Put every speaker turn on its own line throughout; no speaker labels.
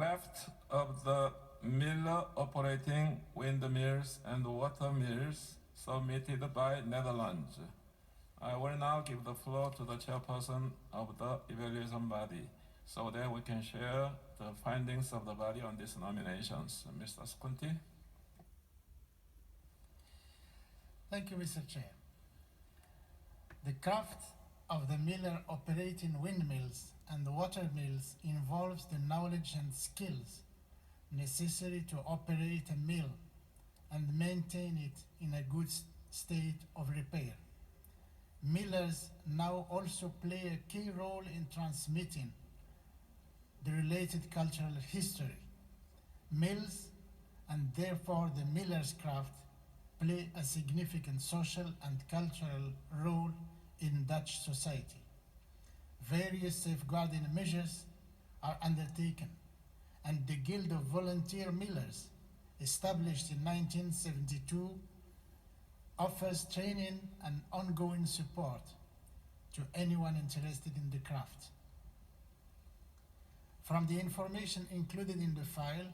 craft of the miller operating windmills and water mills submitted by Netherlands. I will now give the floor to the chairperson of the evaluation body so that we can share the findings of the body on these nominations. Mr. Skunti.
Thank you, Mr. Chair. The craft of the miller operating windmills and water mills involves the knowledge and skills necessary to operate a mill and maintain it in a good state of repair. Millers now also play a key role in transmitting the related cultural history. Mills, and therefore the miller's craft, play a significant social and cultural role in Dutch society. Various safeguarding measures are undertaken, and the Guild of Volunteer Millers, established in 1972, offers training and ongoing support to anyone interested in the craft. From the information included in the file,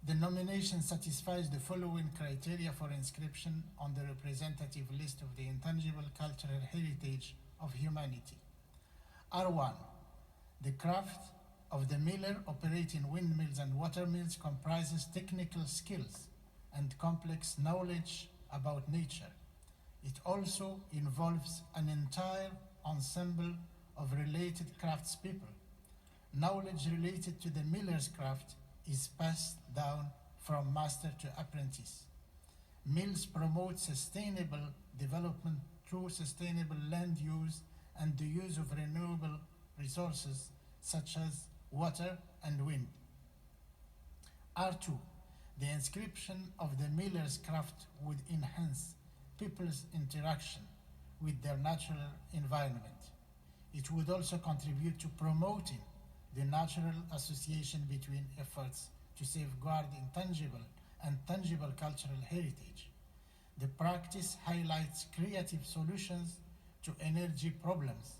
the nomination satisfies the following criteria for inscription on the representative list of the intangible cultural heritage of humanity. R1. The craft of the miller operating windmills and water mills comprises technical skills and complex knowledge about nature. It also involves an entire ensemble of related craftspeople. Knowledge related to the miller's craft is passed down from master to apprentice. Mills promote sustainable development through sustainable land use and the use of renewable resources such as water and wind. R2. The inscription of the miller's craft would enhance people's interaction with their natural environment. It would also contribute to promoting the natural association between efforts to safeguard intangible and tangible cultural heritage. The practice highlights creative solutions to energy problems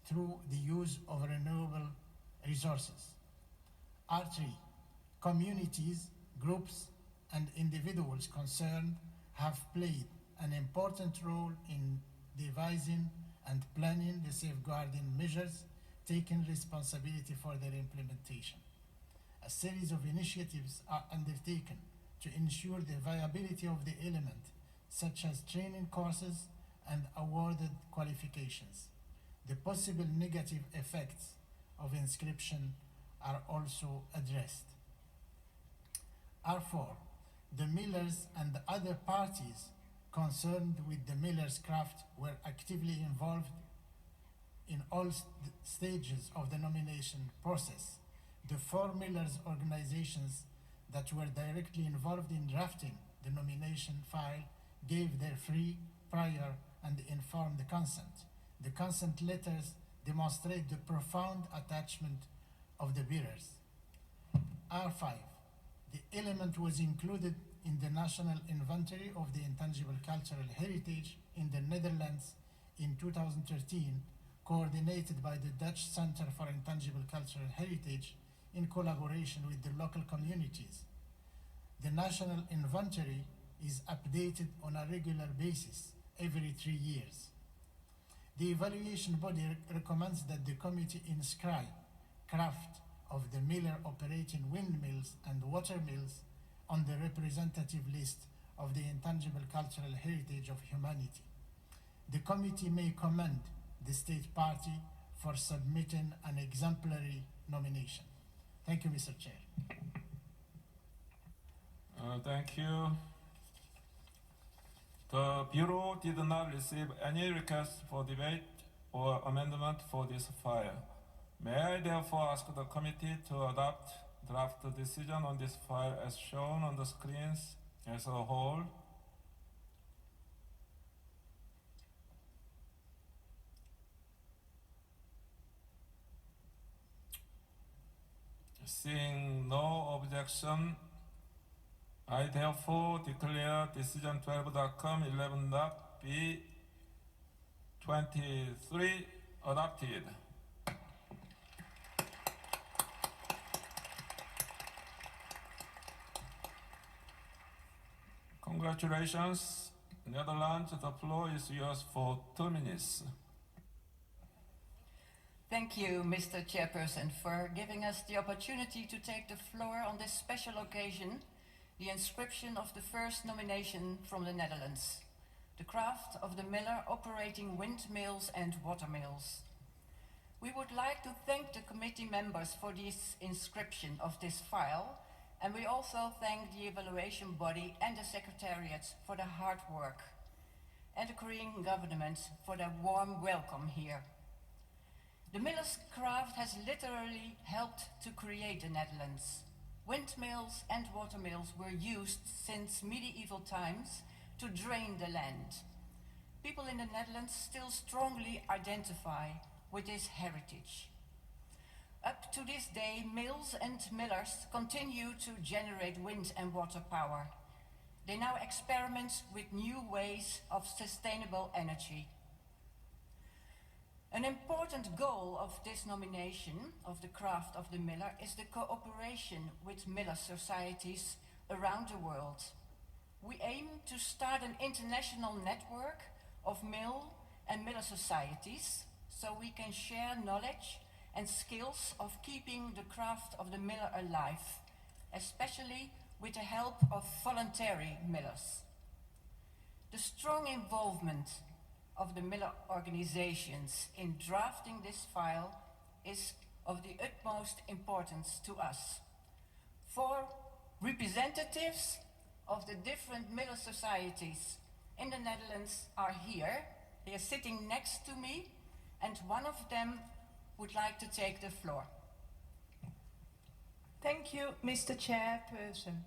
through the use of renewable resources. R3. Communities, groups, and individuals concerned have played an important role in devising and planning the safeguarding measures, taking responsibility for their implementation. A series of initiatives are undertaken to ensure the viability of the element, such as training courses and awarded qualifications. The possible negative effects of inscription are also addressed. R4. The millers and other parties concerned with the miller's craft were actively involved in all stages of the nomination process. The 4 millers organizations that were directly involved in drafting the nomination file gave their free, prior, and informed consent. The consent letters demonstrate the profound attachment of the bearers. R5. The element was included in the National Inventory of the Intangible Cultural Heritage in the Netherlands in 2013, coordinated by the Dutch Center for Intangible Cultural Heritage in collaboration with the local communities. The National Inventory is updated on a regular basis every 3 years. The evaluation body recommends that the committee inscribe craft of the miller operating windmills and water mills on the representative list of the intangible cultural heritage of humanity. The committee may commend the state party for submitting an exemplary nomination. Thank you, Mr. Chair.
Thank you. The Bureau did not receive any request for debate or amendment for this file. May I therefore ask the committee to adopt draft decision on this file as shown on the screens as a whole? Seeing no objection, I therefore declare decision 12.11.B23 adopted. Congratulations, Netherlands. The floor is yours for 2 minutes.
Thank you, Mr. Chairperson, for giving us the opportunity to take the floor on this special occasion, the inscription of the first nomination from the Netherlands, the craft of the miller operating windmills and watermills. We would like to thank the committee members for this inscription of this file, and we also thank the evaluation body and the Secretariat for the hard work, and the Korean government for their warm welcome here. The miller's craft has literally helped to create the Netherlands. Windmills and watermills were used since medieval times to drain the land. People in the Netherlands still strongly identify with this heritage. Up to this day, mills and millers continue to generate wind and water power. They now experiment with new ways of sustainable energy. An important goal of this nomination of the craft of the miller is the cooperation with miller societies around the world. We aim to start an international network of mill and miller societies so we can share knowledge and skills of keeping the craft of the miller alive, especially with the help of voluntary millers. The strong involvement of the miller organizations in drafting this file is of the utmost importance to us. 4 representatives of the different miller societies in the Netherlands are here. They are sitting next to me, and one of them would like to take the floor.
Thank you, Mr. Chairperson.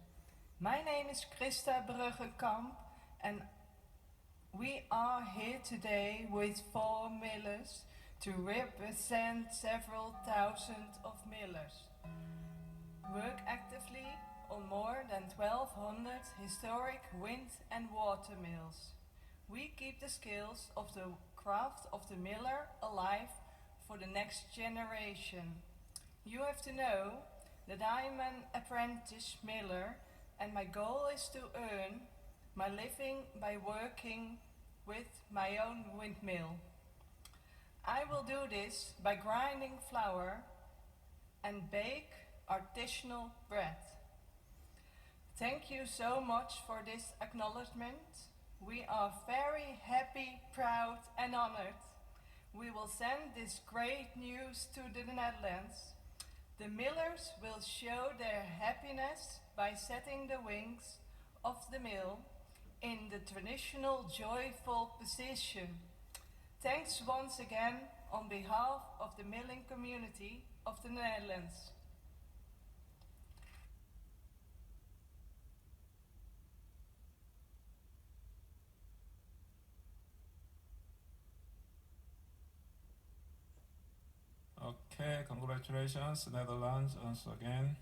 My name is Christa Bruggekamp, and we are here today with 4 millers to represent several thousand of millers. Work actively on more than 1,200 historic wind and water mills. We keep the skills of the craft of the miller alive for the next generation. You have to know that I'm an apprentice miller, and my goal is to earn my living by working with my own windmill. I will do this by grinding flour and bake artisanal bread. Thank you so much for this acknowledgement. We are very happy, proud and honored. We will send this great news to the Netherlands. The millers will show their happiness by setting the wings of the mill in the traditional joyful position. Thanks once again on behalf of the milling community of the Netherlands.
Okay, congratulations, Netherlands, once again.